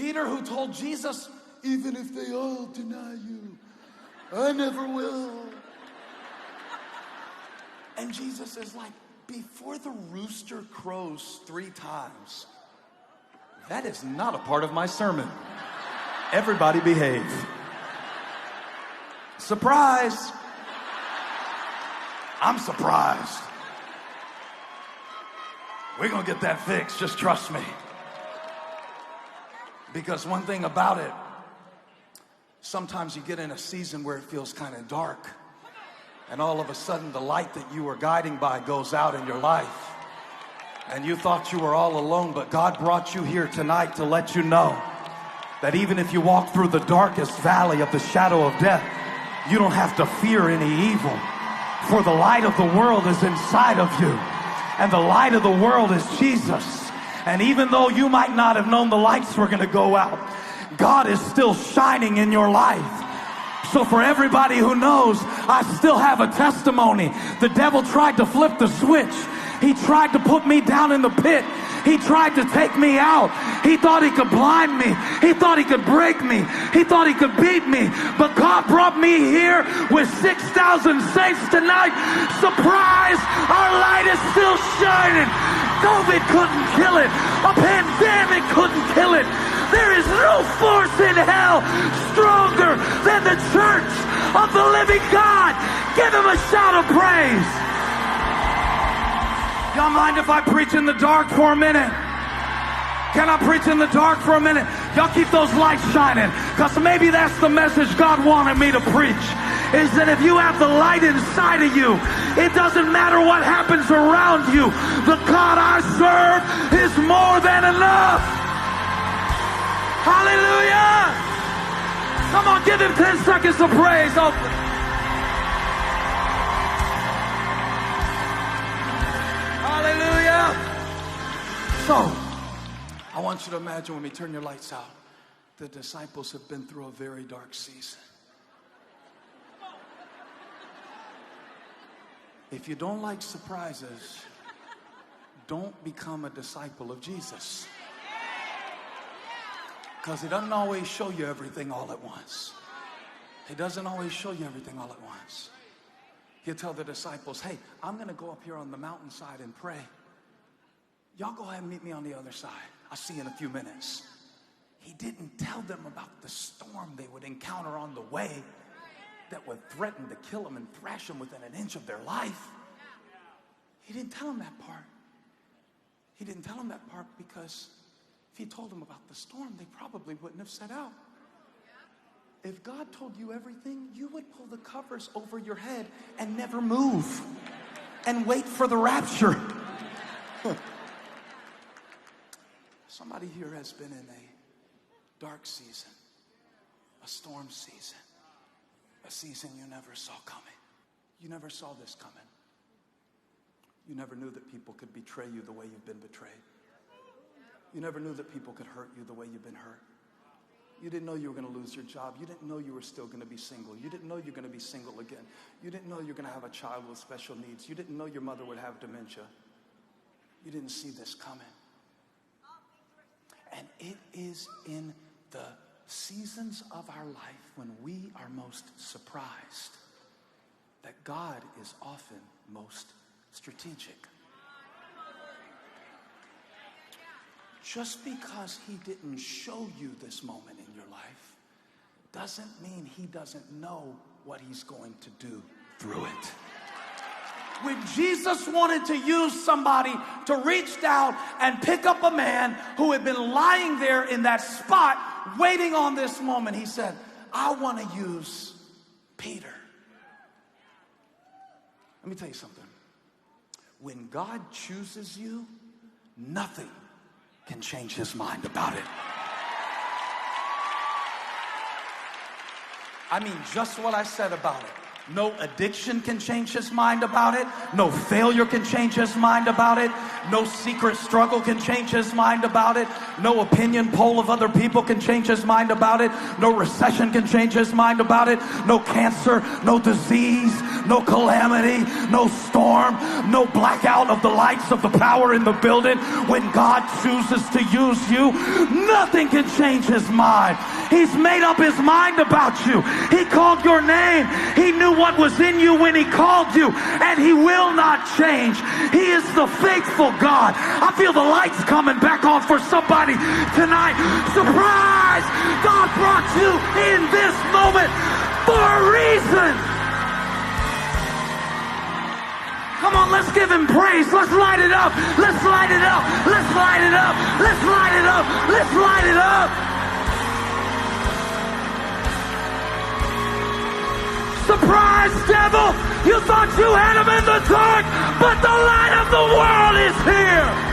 Peter, who told Jesus, even if they all deny you, I never will. And Jesus is like, before the rooster crows 3 times, that is not a part of my sermon. Everybody behave. Surprise. I'm surprised. We're gonna get that fixed, just trust me. Because one thing about it, sometimes you get in a season where it feels kind of dark, and all of a sudden the light that you were guiding by goes out in your life. And you thought you were all alone, but God brought you here tonight to let you know that even if you walk through the darkest valley of the shadow of death, you don't have to fear any evil. For the light of the world is inside of you, and the light of the world is Jesus. And even though you might not have known the lights were going to go out, God is still shining in your life. So for everybody who knows, I still have a testimony. The devil tried to flip the switch. He tried to put me down in the pit. He tried to take me out. He thought he could blind me. He thought he could break me. He thought he could beat me. But God brought me here with 6,000 saints tonight. Surprise! Our light is still shining. COVID couldn't kill it. A pandemic couldn't kill it. There is no force in hell stronger than the church of the living God. Give him a shout of praise. Y'all mind if I preach in the dark for a minute? Can I preach in the dark for a minute? Y'all keep those lights shining, because maybe that's the message God wanted me to preach, is that if you have the light inside of you, it doesn't matter what happens around you. The God I serve is more than enough. Hallelujah. Come on, give him 10 seconds of praise. Hallelujah. So, I want you to imagine when we turn your lights out, the disciples have been through a very dark season. If you don't like surprises, don't become a disciple of Jesus. Because he doesn't always show you everything all at once. He doesn't always show you everything all at once. He'll tell the disciples, hey, I'm going to go up here on the mountainside and pray. Y'all go ahead and meet me on the other side. I'll see you in a few minutes. He didn't tell them about the storm they would encounter on the way that would threaten to kill them and thrash them within an inch of their life. He didn't tell them that part. He didn't tell them that part because if he told them about the storm, they probably wouldn't have set out. If God told you everything, you would pull the covers over your head and never move and wait for the rapture. Somebody here has been in a dark season, a storm season, a season you never saw coming. You never saw this coming. You never knew that people could betray you the way you've been betrayed. You never knew that people could hurt you the way you've been hurt. You didn't know you were going to lose your job. You didn't know you were still going to be single. You didn't know you were going to be single again. You didn't know you were going to have a child with special needs. You didn't know your mother would have dementia. You didn't see this coming. And it is in the seasons of our life when we are most surprised that God is often most strategic. Just because he didn't show you this moment in your life doesn't mean he doesn't know what he's going to do through it. When Jesus wanted to use somebody to reach down and pick up a man who had been lying there in that spot waiting on this moment, he said, I want to use Peter. Let me tell you something. When God chooses you, nothing can change his mind about it. I mean, just what I said about it. No addiction can change his mind about it. No failure can change his mind about it. No secret struggle can change his mind about it. No opinion poll of other people can change his mind about it. No recession can change his mind about it. No cancer, no disease, no calamity, no storm, no blackout of the lights of the power in the building. When God chooses to use you, nothing can change his mind. He's made up his mind about you. He called your name. He knew what was in you when he called you, and he will not change. He is the faithful God. I feel the lights coming back on for somebody tonight. Surprise! God brought you in this moment for a reason. Come on, let's give him praise. Let's light it up. Let's light it up. Let's light it up. Let's light it up. Let's light it up. Surprise, devil! You thought you had him in the dark, but the light of the world is here.